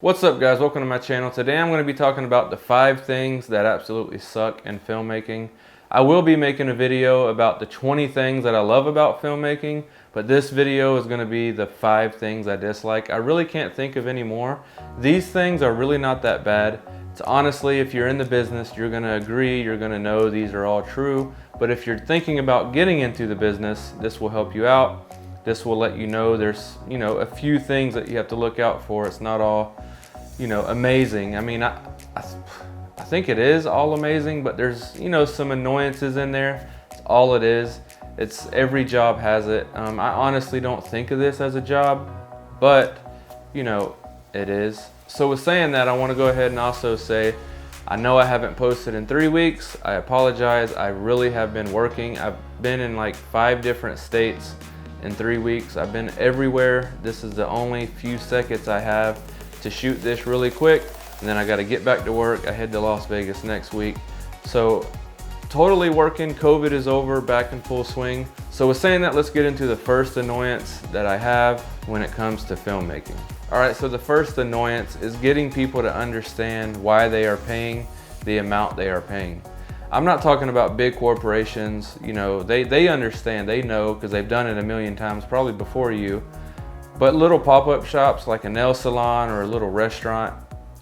What's up guys, welcome to my channel. Today I'm going to be talking about the 5 things that absolutely suck in filmmaking. I will be making a video about the 20 things that I love about filmmaking, but this video is going to be the 5 things I dislike. I really can't think of any more. These things are really not that bad. It's honestly, if you're in the business, you're going to agree, you're going to know these are all true. But if you're thinking about getting into the business, this will help you out. This will let you know there's, a few things that you have to look out for. It's not all, amazing. I mean, I think it is all amazing, but there's, some annoyances in there. It's all it is. It's every job has it. I honestly don't think of this as a job, but, it is. So with saying that, I want to go ahead and also say, I know I haven't posted in 3 weeks. I apologize. I really have been working. I've been in like 5 different states in 3 weeks. I've been everywhere. This is the only few seconds I have to shoot this really quick, and then I got to get back to work. I head to Las Vegas next week. So totally working. COVID is over, back in full swing. So with saying that, let's get into the first annoyance that I have when it comes to filmmaking. All right, so the first annoyance is getting people to understand why they are paying the amount they are paying. I'm not talking about big corporations, they understand, they know because they've done it a million times probably before you. But little pop-up shops like a nail salon or a little restaurant,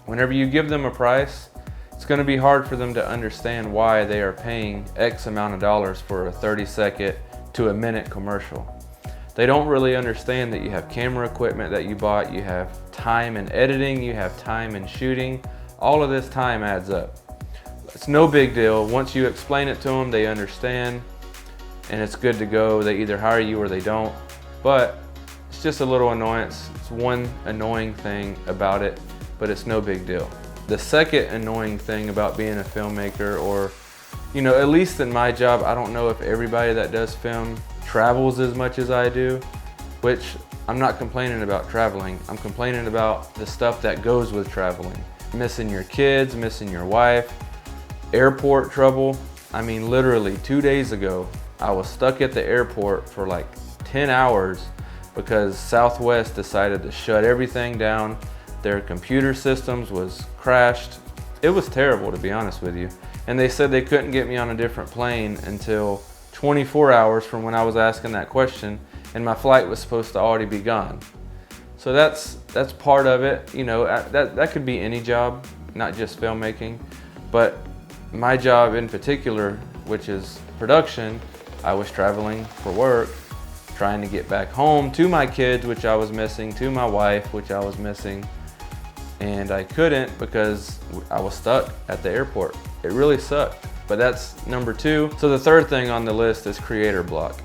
whenever you give them a price, it's going to be hard for them to understand why they are paying X amount of dollars for a 30-second to a minute commercial. They don't really understand that you have camera equipment that you bought, you have time in editing, you have time in shooting. All of this time adds up. It's no big deal. Once you explain it to them, they understand, and it's good to go. They either hire you or they don't. But it's just a little annoyance. It's one annoying thing about it, but it's no big deal. The second annoying thing about being a filmmaker, or at least in my job, I don't know if everybody that does film travels as much as I do, which I'm not complaining about traveling. I'm complaining about the stuff that goes with traveling. Missing your kids, missing your wife, airport trouble. I mean, literally 2 days ago, I was stuck at the airport for like 10 hours because Southwest decided to shut everything down. Their computer systems was crashed. It was terrible, to be honest with you. And they said they couldn't get me on a different plane until 24 hours from when I was asking that question, and my flight was supposed to already be gone. So that's part of it. That could be any job, not just filmmaking. But my job in particular, which is production, I was traveling for work, trying to get back home to my kids, which I was missing, to my wife, which I was missing, and I couldn't because I was stuck at the airport. It really sucked, but that's number 2. So the third thing on the list is creator block.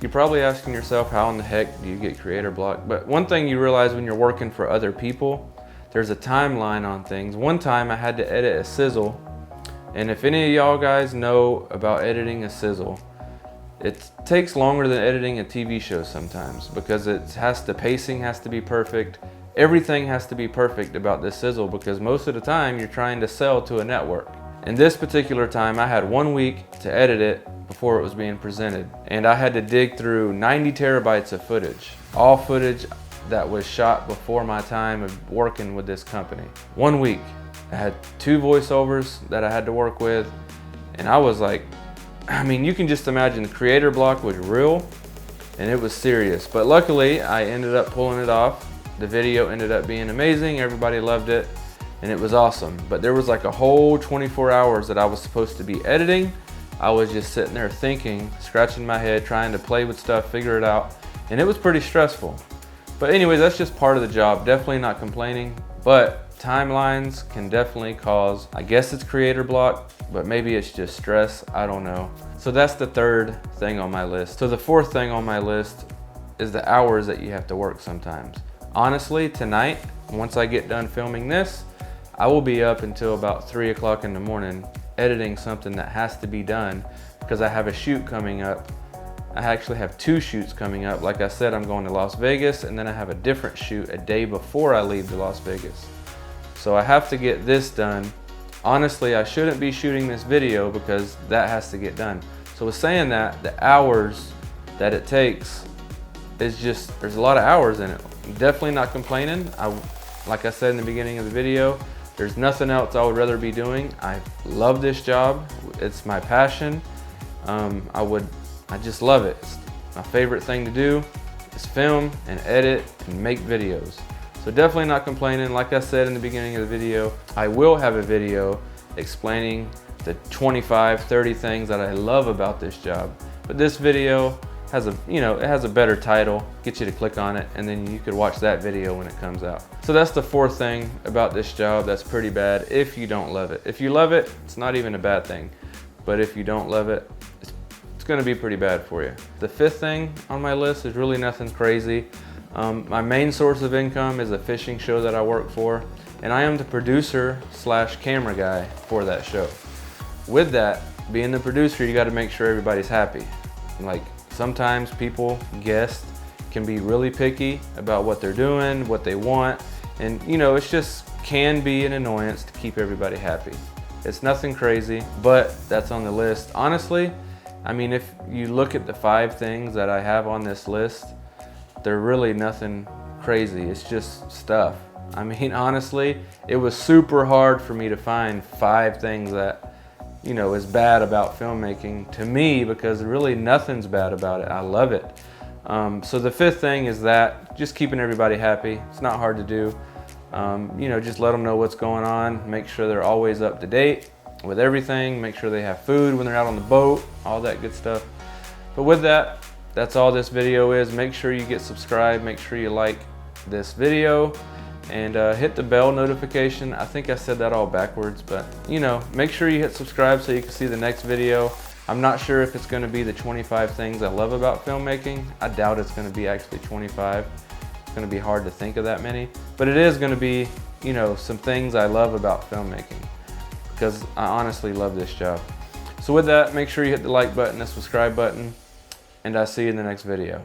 You're probably asking yourself, how in the heck do you get creator block? But one thing you realize when you're working for other people, there's a timeline on things. One time I had to edit a Sizzle, and if any of y'all guys know about editing a Sizzle, it takes longer than editing a TV show sometimes because the pacing has to be perfect. Everything has to be perfect about this Sizzle because most of the time you're trying to sell to a network. And this particular time I had 1 week to edit it before it was being presented. And I had to dig through 90 terabytes of footage. All footage that was shot before my time of working with this company. 1 week. I had 2 voiceovers that I had to work with. And I was like, you can just imagine the creator block was real and it was serious. But luckily I ended up pulling it off. The video ended up being amazing. Everybody loved it. And it was awesome. But there was like a whole 24 hours that I was supposed to be editing. I was just sitting there thinking, scratching my head, trying to play with stuff, figure it out. And it was pretty stressful. But anyways, that's just part of the job. Definitely not complaining. But timelines can definitely cause, I guess it's creator block, but maybe it's just stress. I don't know. So that's the third thing on my list. So the fourth thing on my list is the hours that you have to work sometimes. Honestly, tonight, once I get done filming this, I will be up until about 3 o'clock in the morning editing something that has to be done because I have a shoot coming up. I actually have 2 shoots coming up. Like I said, I'm going to Las Vegas, and then I have a different shoot a day before I leave to Las Vegas. So I have to get this done. Honestly, I shouldn't be shooting this video because that has to get done. So with saying that, the hours that it takes is just, there's a lot of hours in it. I'm definitely not complaining. Like I said in the beginning of the video, there's nothing else I would rather be doing. I love this job. It's my passion. I just love it. It's my favorite thing to do is film and edit and make videos. So definitely not complaining. Like I said in the beginning of the video, I will have a video explaining the 25, 30 things that I love about this job. But this video has a, it has a better title, get you to click on it, and then you could watch that video when it comes out. So that's the fourth thing about this job that's pretty bad if you don't love it. If you love it, it's not even a bad thing. But if you don't love it, it's gonna be pretty bad for you. The fifth thing on my list is really nothing crazy. My main source of income is a fishing show that I work for, and I am the producer / camera guy for that show. With that, being the producer, you gotta make sure everybody's happy. Like, sometimes people, guests, can be really picky about what they're doing, what they want, and it's just can be an annoyance to keep everybody happy. It's nothing crazy, but that's on the list. Honestly, I mean, if you look at the 5 things that I have on this list, they're really nothing crazy. It's just stuff. I mean, honestly, it was super hard for me to find 5 things that, is bad about filmmaking to me, because really nothing's bad about it. I love it. So the 5th thing is that just keeping everybody happy. It's not hard to do. Just let them know what's going on. Make sure they're always up to date with everything. Make sure they have food when they're out on the boat, all that good stuff. But with that, that's all this video is. Make sure you get subscribed. Make sure you like this video and hit the bell notification. I think I said that all backwards, but make sure you hit subscribe so you can see the next video. I'm not sure if it's going to be the 25 things I love about filmmaking. I doubt it's going to be actually 25. It's going to be hard to think of that many, but it is going to be, some things I love about filmmaking, because I honestly love this job. So with that, make sure you hit the like button, the subscribe button, and I'll see you in the next video.